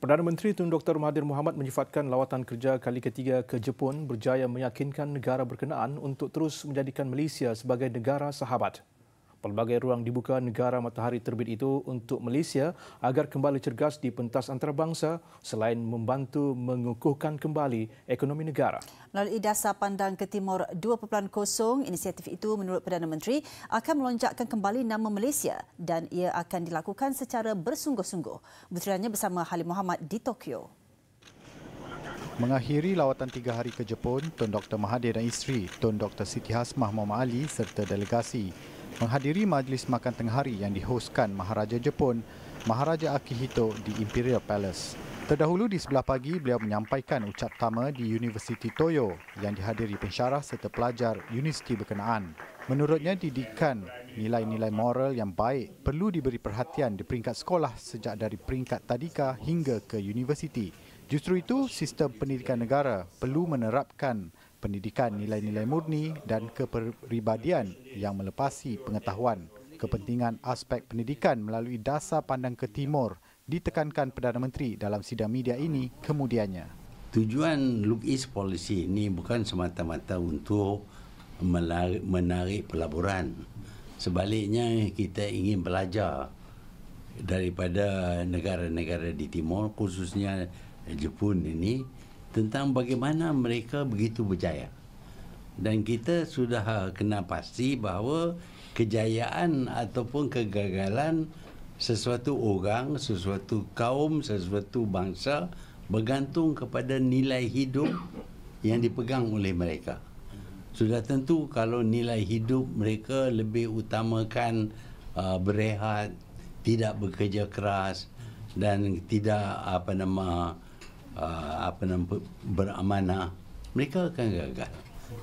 Perdana Menteri Tun Dr. Mahathir Mohamad menyifatkan lawatan kerja kali ketiga ke Jepun berjaya meyakinkan negara berkenaan untuk terus menjadikan Malaysia sebagai negara sahabat. Pelbagai ruang dibuka negara matahari terbit itu untuk Malaysia agar kembali cergas di pentas antarabangsa selain membantu mengukuhkan kembali ekonomi negara. Melalui dasar pandang ke Timur 2.0, inisiatif itu menurut Perdana Menteri akan melonjakkan kembali nama Malaysia dan ia akan dilakukan secara bersungguh-sungguh. Butirannya bersama Halim Mohamad di Tokyo. Mengakhiri lawatan 3 hari ke Jepun, Tun Dr. Mahathir dan isteri, Tun Dr. Siti Hasmah Muhammad Ali serta delegasi menghadiri majlis makan tengah hari yang dihoskan Maharaja Jepun, Maharaja Akihito di Imperial Palace. Terdahulu di sebelah pagi, beliau menyampaikan ucap pertama di Universiti Toyo yang dihadiri pensyarah serta pelajar universiti berkenaan. Menurutnya, didikan nilai-nilai moral yang baik perlu diberi perhatian di peringkat sekolah sejak dari peringkat tadika hingga ke universiti. Justru itu, sistem pendidikan negara perlu menerapkan pendidikan nilai-nilai murni dan kepribadian yang melepasi pengetahuan. Kepentingan aspek pendidikan melalui dasar pandang ke timur ditekankan Perdana Menteri dalam sidang media ini kemudiannya. Tujuan Look East Policy ini bukan semata-mata untuk menarik pelaburan. Sebaliknya, kita ingin belajar daripada negara-negara di timur, khususnya Jepun ini, tentang bagaimana mereka begitu berjaya. Dan kita sudah kena pasti bahawa kejayaan ataupun kegagalan sesuatu orang, sesuatu kaum, sesuatu bangsa bergantung kepada nilai hidup yang dipegang oleh mereka. Sudah tentu kalau nilai hidup mereka lebih utamakan berehat, tidak bekerja keras dan tidak beramanah, mereka akan gagal.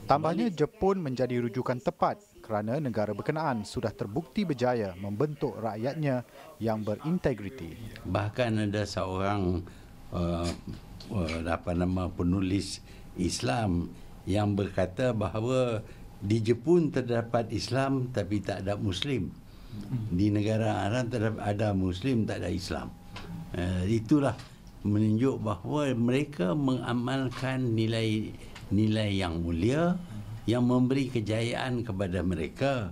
Tambahnya, Jepun menjadi rujukan tepat kerana negara berkenaan sudah terbukti berjaya membentuk rakyatnya yang berintegriti. Bahkan ada seorang penulis Islam yang berkata bahawa di Jepun terdapat Islam tapi tak ada Muslim. Di negara Arab terdapat ada Muslim, tak ada Islam. Itulah menunjuk bahawa mereka mengamalkan nilai yang mulia yang memberi kejayaan kepada mereka.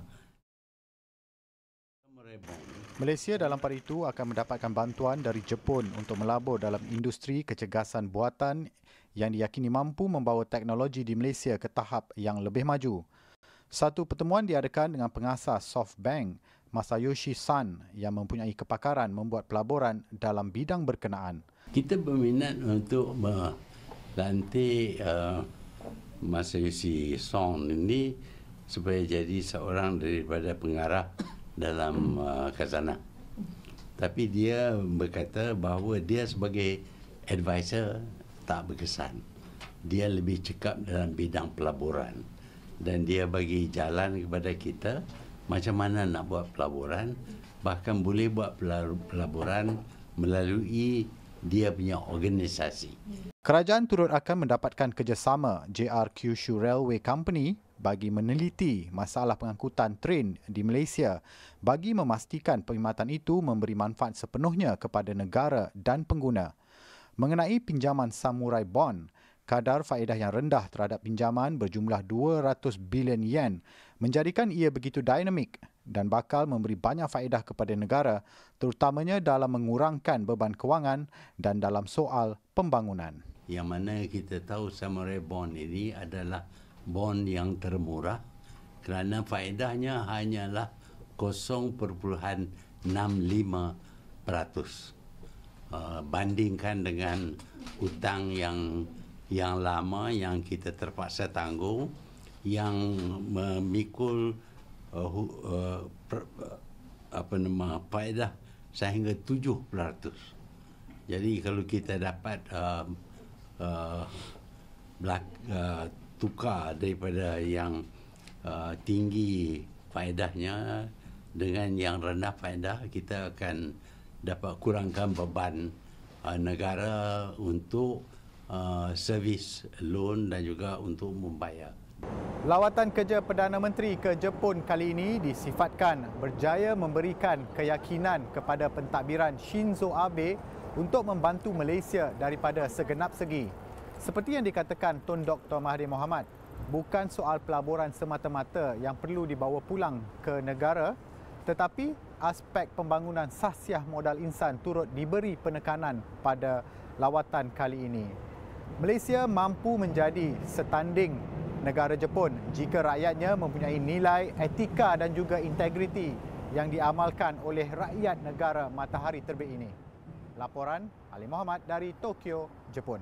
Malaysia dalam pada itu akan mendapatkan bantuan dari Jepun untuk melabur dalam industri kecergasan buatan yang diyakini mampu membawa teknologi di Malaysia ke tahap yang lebih maju. Satu pertemuan diadakan dengan pengasas SoftBank, Masayoshi Son, yang mempunyai kepakaran membuat pelaburan dalam bidang berkenaan. Kita berminat untuk melantik Masayoshi Son ini supaya jadi seorang daripada pengarah dalam khazanah. Tapi dia berkata bahawa dia sebagai advisor tak berkesan. Dia lebih cekap dalam bidang pelaburan. Dan dia bagi jalan kepada kita macam mana nak buat pelaburan. Bahkan boleh buat pelaburan melalui dia punya organisasi. Kerajaan turut akan mendapatkan kerjasama JR Kyushu Railway Company bagi meneliti masalah pengangkutan tren di Malaysia bagi memastikan perkhidmatan itu memberi manfaat sepenuhnya kepada negara dan pengguna. Mengenai pinjaman Samurai Bond, kadar faedah yang rendah terhadap pinjaman berjumlah 200 bilion yen menjadikan ia begitu dinamik dan bakal memberi banyak faedah kepada negara, terutamanya dalam mengurangkan beban kewangan dan dalam soal pembangunan. Yang mana kita tahu Samurai Bond ini adalah bond yang termurah kerana faedahnya hanyalah 0.65%. Bandingkan dengan hutang yang lama yang kita terpaksa tanggung yang memikul faedah sehingga 7%. Jadi kalau kita dapat tukar daripada yang tinggi faedahnya dengan yang rendah faedah, kita akan dapat kurangkan beban negara untuk servis loan dan juga untuk membayar. Lawatan kerja Perdana Menteri ke Jepun kali ini disifatkan berjaya memberikan keyakinan kepada pentadbiran Shinzo Abe untuk membantu Malaysia daripada segenap segi. Seperti yang dikatakan Tun Dr. Mahathir Mohamad, bukan soal pelaburan semata-mata yang perlu dibawa pulang ke negara, tetapi aspek pembangunan sahsiah modal insan turut diberi penekanan pada lawatan kali ini. Malaysia mampu menjadi setanding negara Jepun jika rakyatnya mempunyai nilai etika dan juga integriti yang diamalkan oleh rakyat negara matahari terbit ini. Laporan Ali Muhammad dari Tokyo, Jepun.